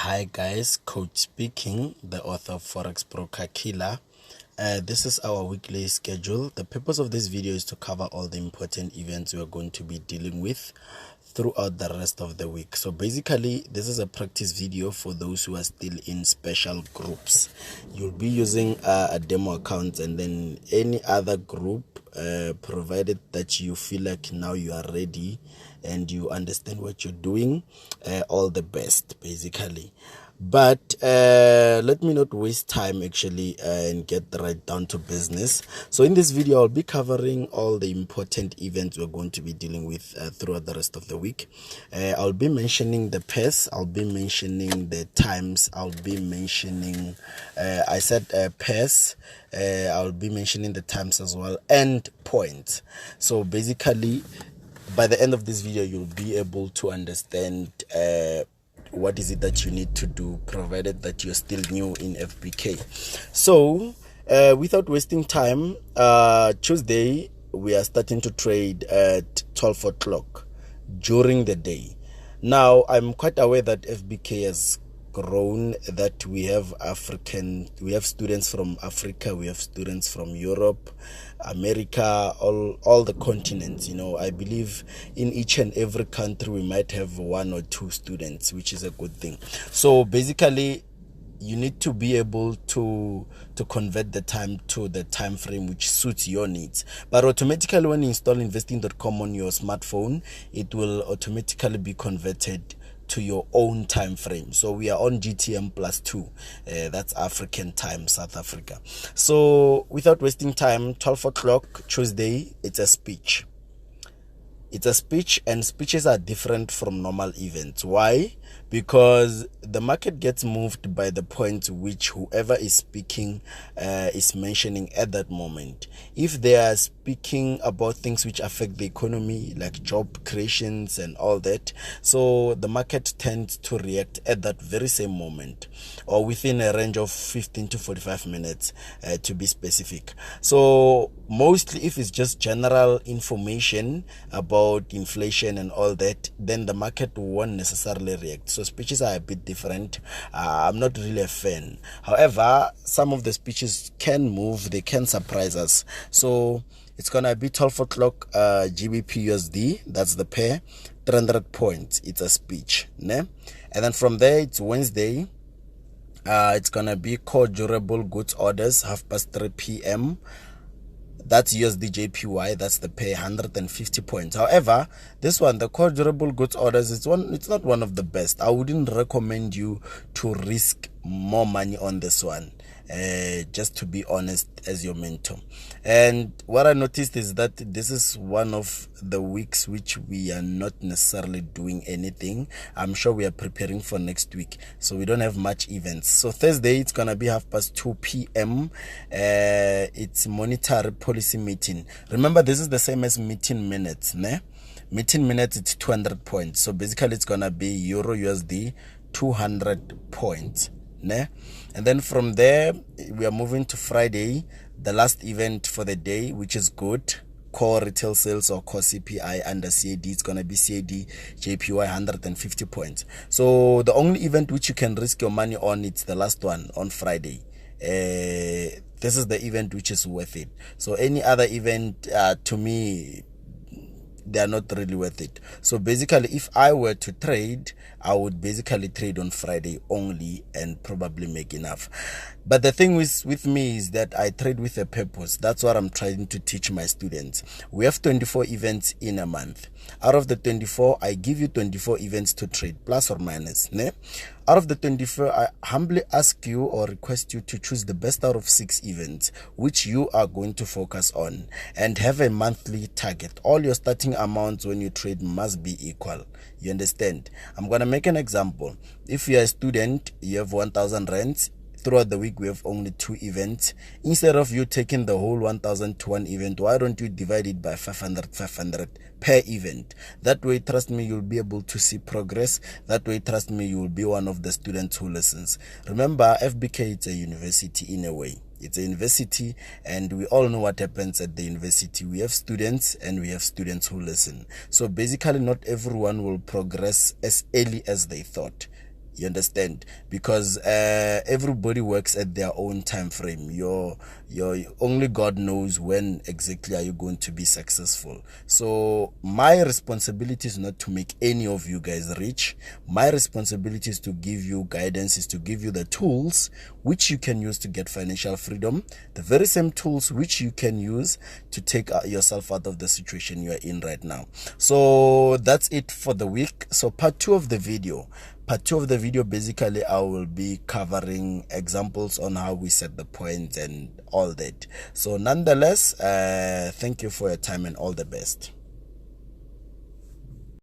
Hi guys, Coach speaking, the author of Forex Broker Killer. This is our weekly schedule. The purpose of this video is to cover all the important events we are going to be dealing with throughout the rest of the week. So basically, this is a practice video for those who are still in special groups. You'll be using a demo account and then any other group, provided that you feel like now you are ready and you understand what you're doing. All the best, basically. But let me not waste time actually and get right down to business. So in this video, I'll be covering all the important events we're going to be dealing with throughout the rest of the week. I'll be mentioning the pairs, I'll be mentioning the times, I'll be mentioning, I said pairs, I'll be mentioning the times as well, and points. So basically, by the end of this video, you'll be able to understand what is it that you need to do, provided that you're still new in FBK. So without wasting time, Tuesday we are starting to trade at 12 o'clock during the day. Now I'm quite aware that FBK has grown, that we have students from Africa, we have students from Europe, America, all the continents. I believe in each and every country we might have one or two students, which is a good thing. So basically, you need to be able to convert the time to the time frame which suits your needs. But automatically, when you install investing.com on your smartphone, it will automatically be converted to your own time frame. So we are on GTM +2, that's African time, South Africa. So without wasting time, 12 o'clock Tuesday, it's a speech. It's a speech, and speeches are different from normal events. Why? Because the market gets moved by the point which whoever is speaking is mentioning at that moment. If they are speaking about things which affect the economy, like job creations and all that, so the market tends to react at that very same moment, or within a range of 15 to 45 minutes to be specific. So mostly if it's just general information about inflation and all that, then the market won't necessarily react. So speeches are a bit different. I'm not really a fan. However, some of the speeches can move, they can surprise us. So it's gonna be 12 o'clock GBP USD, that's the pair, 300 points. It's a speech, ne? And then from there, it's Wednesday. It's gonna be core durable goods orders, 3:30 p.m. That's USD JPY, that's the pay, 150 points. However, this one, the core durable goods orders, it's not one of the best. I wouldn't recommend you to risk more money on this one, just to be honest, as your mentor. And what I noticed is that this is one of the weeks which we are not necessarily doing anything. I'm sure we are preparing for next week, so we don't have much events. So Thursday, it's gonna be 2:30 p.m. It's monetary policy meeting. Remember, this is the same as meeting minutes, ne? Meeting minutes, it's 200 points. So basically, it's gonna be Euro USD 200 points. Ne? And then from there, we are moving to Friday, the last event for the day, which is good. Core retail sales, or core CPI under CAD. It's going to be CAD JPY 150 points. So the only event which you can risk your money on, it's the last one on Friday. This is the event which is worth it. So any other event, to me, they are not really worth it. So basically, if I were to trade, I would basically trade on Friday only and probably make enough. But the thing with me is that I trade with a purpose. That's what I'm trying to teach my students. We have 24 events in a month. Out of the 24, I give you 24 events to trade, plus or minus. Ne? Out of the 24, I humbly ask you or request you to choose the best out of 6 events, which you are going to focus on, and have a monthly target. All your starting amounts when you trade must be equal. You understand? I'm going to make an example. If you're a student, you have 1,000 rands. Throughout the week, we have only 2 events. Instead of you taking the whole 1,000 to one event, why don't you divide it by 500 per event? That way, trust me, you'll be able to see progress. That way, trust me, you will be one of the students who listens. Remember, FBK, it's a university in a way. It's a university, and we all know what happens at the university. We have students, and we have students who listen. So basically, not everyone will progress as early as they thought. You understand? Because everybody works at their own time frame. Your only God knows when exactly are you going to be successful. So my responsibility is not to make any of you guys rich. My responsibility is to give you guidance, is to give you the tools which you can use to get financial freedom, the very same tools which you can use to take yourself out of the situation you are in right now. So that's it for the week. So part two of the video, basically I will be covering examples on how we set the points and all that. So nonetheless, thank you for your time and all the best.